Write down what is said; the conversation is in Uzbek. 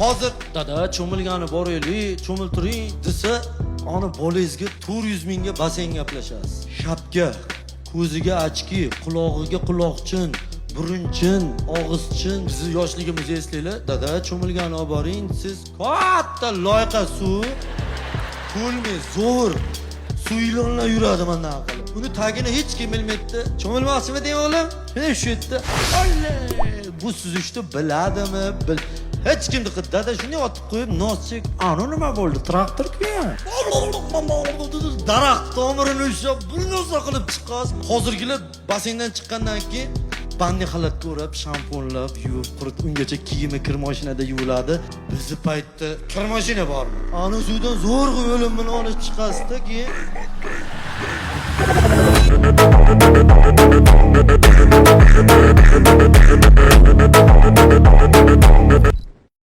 hozir dada cho'milgani boraylik, cho'miltiring desa, ana bolangizga 400 mingga basseyn gaplashasiz. Shapka, ko'ziga ochki, qulog'iga quloqchin, burunchen, og'izchin. Bizni yoshligimizda eslaylar, dada cho'milgani olib boring, siz katta loyqa suv, ko'lmay zo'r suylanlar yuradi mana qilib. Uni tagini hech kim bilmaydi. Cho'milmoqchimi deyman o'g'lim? Shunday shu yerda. Bu suzishni biladimi? Hech kim diqqat. Dada shunday otib qo'yib, noschek, "Ana nima bo'ldi? Traktor-ku." Daraxt tomirini ushlab, bir narsa qilib chiqqan. Hozirgilar basseyndan chiqqandan keyin banni xalatga o'rab, shampunlab, yuvib, qurit, ungacha kiyimi kir mashinada yuviladi. Bizni paytda kir mashina bormi? Ana suvdan zo'rg'a o'lim bilan olib chiqasizda keyin